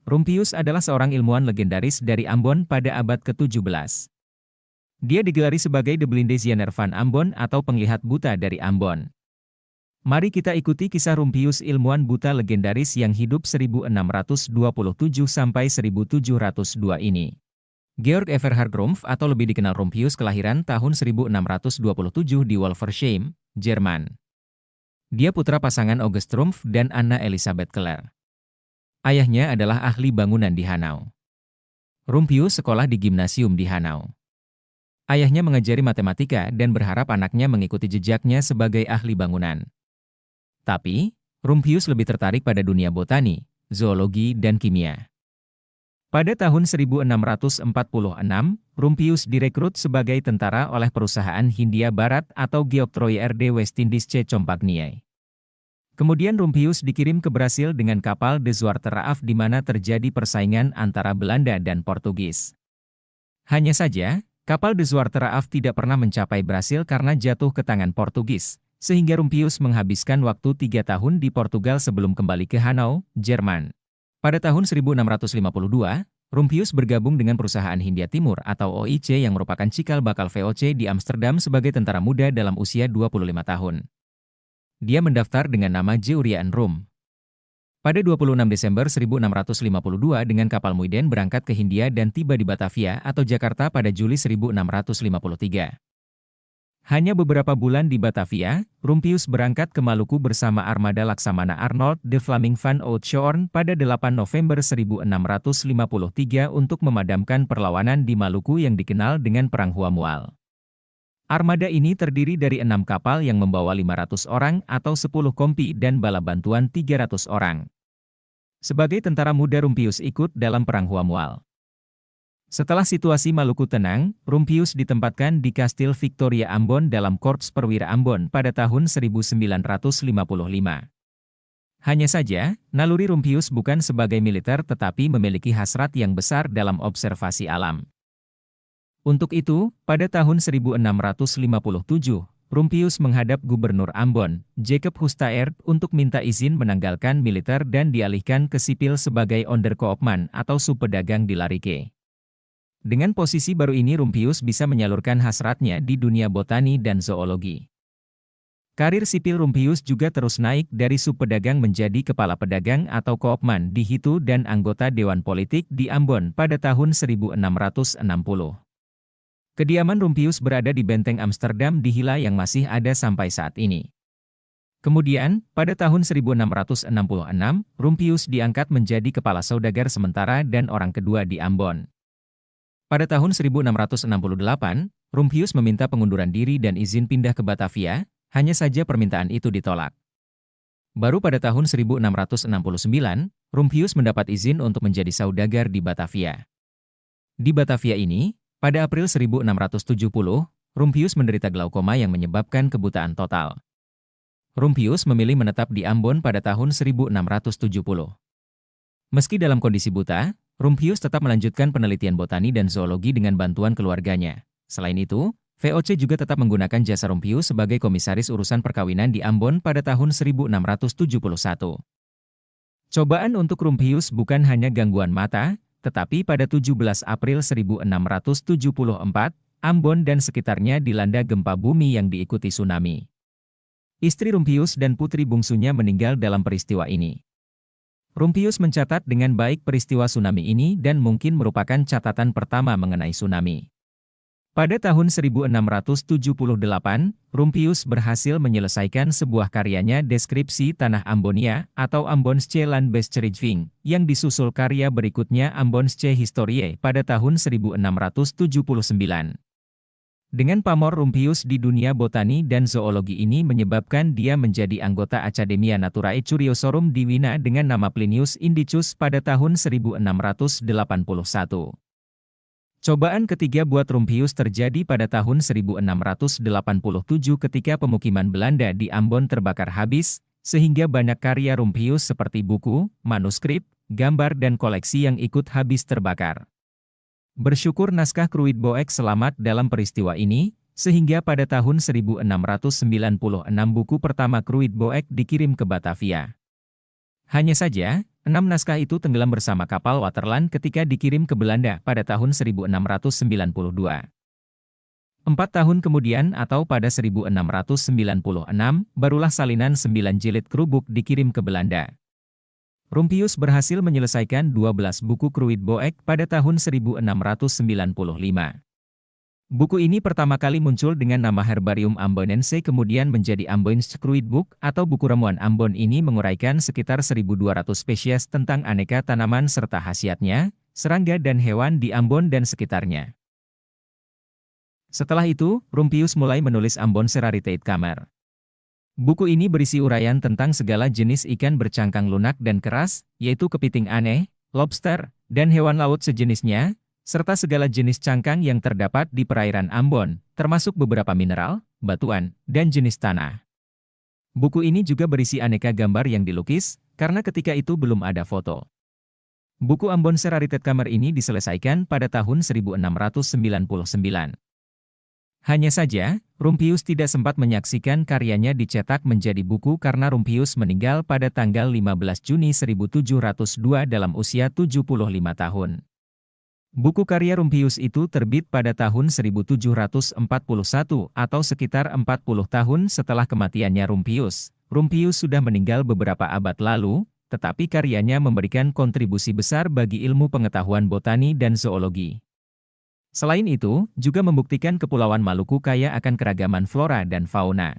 Rumpius adalah seorang ilmuwan legendaris dari Ambon pada abad ke-17. Dia digelari sebagai The Blindesianer van Ambon atau penglihat buta dari Ambon. Mari kita ikuti kisah Rumpius, ilmuwan buta legendaris yang hidup 1627 sampai 1702 ini. Georg Everhard Rumpf atau lebih dikenal Rumpius kelahiran tahun 1627 di Wolfersheim, Jerman. Dia putra pasangan August Rumpf dan Anna Elisabeth Keller. Ayahnya adalah ahli bangunan di Hanau. Rumpius sekolah di gimnasium di Hanau. Ayahnya mengajari matematika dan berharap anaknya mengikuti jejaknya sebagai ahli bangunan. Tapi, Rumpius lebih tertarik pada dunia botani, zoologi, dan kimia. Pada tahun 1646, Rumpius direkrut sebagai tentara oleh perusahaan Hindia Barat atau Geoctroyer de West-Indische Compagnie. Kemudian Rumpius dikirim ke Brasil dengan kapal De Zwarte Raaf di mana terjadi persaingan antara Belanda dan Portugis. Hanya saja, kapal De Zwarte Raaf tidak pernah mencapai Brasil karena jatuh ke tangan Portugis, sehingga Rumpius menghabiskan waktu 3 tahun di Portugal sebelum kembali ke Hanau, Jerman. Pada tahun 1652, Rumpius bergabung dengan perusahaan Hindia Timur atau OIC yang merupakan cikal bakal VOC di Amsterdam sebagai tentara muda dalam usia 25 tahun. Dia mendaftar dengan nama Geuriaan Rum. Pada 26 Desember 1652 dengan kapal Muiden berangkat ke Hindia dan tiba di Batavia atau Jakarta pada Juli 1653. Hanya beberapa bulan di Batavia, Rumpius berangkat ke Maluku bersama armada Laksamana Arnold de Vlaming van Oudtshoorn pada 8 November 1653 untuk memadamkan perlawanan di Maluku yang dikenal dengan Perang Huamual. Armada ini terdiri dari 6 kapal yang membawa 500 orang atau 10 kompi dan bala bantuan 300 orang. Sebagai tentara muda Rumpius ikut dalam Perang Huamual. Setelah situasi Maluku tenang, Rumpius ditempatkan di Kastil Victoria Ambon dalam Korps Perwira Ambon pada tahun 1955. Hanya saja, naluri Rumpius bukan sebagai militer tetapi memiliki hasrat yang besar dalam observasi alam. Untuk itu, pada tahun 1657, Rumpius menghadap Gubernur Ambon, Jacob Hustaert, untuk minta izin menanggalkan militer dan dialihkan ke sipil sebagai onderkoopman atau subpedagang di Larike. Dengan posisi baru ini Rumpius bisa menyalurkan hasratnya di dunia botani dan zoologi. Karir sipil Rumpius juga terus naik dari subpedagang menjadi kepala pedagang atau koopman di Hitu dan anggota Dewan Politik di Ambon pada tahun 1660. Kediaman Rumpius berada di Benteng Amsterdam di Hilla yang masih ada sampai saat ini. Kemudian, pada tahun 1666, Rumpius diangkat menjadi kepala saudagar sementara dan orang kedua di Ambon. Pada tahun 1668, Rumpius meminta pengunduran diri dan izin pindah ke Batavia, hanya saja permintaan itu ditolak. Baru pada tahun 1669, Rumpius mendapat izin untuk menjadi saudagar di Batavia. Di Batavia ini, pada April 1670, Rumpius menderita glaukoma yang menyebabkan kebutaan total. Rumpius memilih menetap di Ambon pada tahun 1670. Meski dalam kondisi buta, Rumpius tetap melanjutkan penelitian botani dan zoologi dengan bantuan keluarganya. Selain itu, VOC juga tetap menggunakan jasa Rumpius sebagai komisaris urusan perkawinan di Ambon pada tahun 1671. Cobaan untuk Rumpius bukan hanya gangguan mata, tetapi pada 17 April 1674, Ambon dan sekitarnya dilanda gempa bumi yang diikuti tsunami. Istri Rumpius dan putri bungsunya meninggal dalam peristiwa ini. Rumpius mencatat dengan baik peristiwa tsunami ini dan mungkin merupakan catatan pertama mengenai tsunami. Pada tahun 1678, Rumpius berhasil menyelesaikan sebuah karyanya Deskripsi Tanah Ambonia atau Ambonsche Landbeschrijving, yang disusul karya berikutnya Ambonsche Historie pada tahun 1679. Dengan pamor Rumpius di dunia botani dan zoologi ini menyebabkan dia menjadi anggota Academia Naturae Curiosorum di Wina dengan nama Plinius Indicus pada tahun 1681. Cobaan ketiga buat Rumpius terjadi pada tahun 1687 ketika pemukiman Belanda di Ambon terbakar habis, sehingga banyak karya Rumpius seperti buku, manuskrip, gambar dan koleksi yang ikut habis terbakar. Bersyukur naskah Kruidboek selamat dalam peristiwa ini, sehingga pada tahun 1696 buku pertama Kruidboek dikirim ke Batavia. Hanya saja, 6 naskah itu tenggelam bersama kapal Waterland ketika dikirim ke Belanda pada tahun 1692. 4 tahun kemudian atau pada 1696, barulah salinan 9 jilid Krubuk dikirim ke Belanda. Rumpius berhasil menyelesaikan 12 buku Kruitboek pada tahun 1695. Buku ini pertama kali muncul dengan nama Herbarium Ambonense kemudian menjadi Ambon's Kruitboek atau buku ramuan Ambon ini menguraikan sekitar 1.200 spesies tentang aneka tanaman serta khasiatnya, serangga dan hewan di Ambon dan sekitarnya. Setelah itu, Rumpius mulai menulis Ambon's Raritated Kammer. Buku ini berisi uraian tentang segala jenis ikan bercangkang lunak dan keras, yaitu kepiting aneh, lobster, dan hewan laut sejenisnya, serta segala jenis cangkang yang terdapat di perairan Ambon, termasuk beberapa mineral, batuan, dan jenis tanah. Buku ini juga berisi aneka gambar yang dilukis, karena ketika itu belum ada foto. Buku Ambon's Raritated Kammer ini diselesaikan pada tahun 1699. Hanya saja, Rumpius tidak sempat menyaksikan karyanya dicetak menjadi buku karena Rumpius meninggal pada tanggal 15 Juni 1702 dalam usia 75 tahun. Buku karya Rumpius itu terbit pada tahun 1741 atau sekitar 40 tahun setelah kematiannya Rumpius. Rumpius sudah meninggal beberapa abad lalu, tetapi karyanya memberikan kontribusi besar bagi ilmu pengetahuan botani dan zoologi. Selain itu, juga membuktikan Kepulauan Maluku kaya akan keragaman flora dan fauna.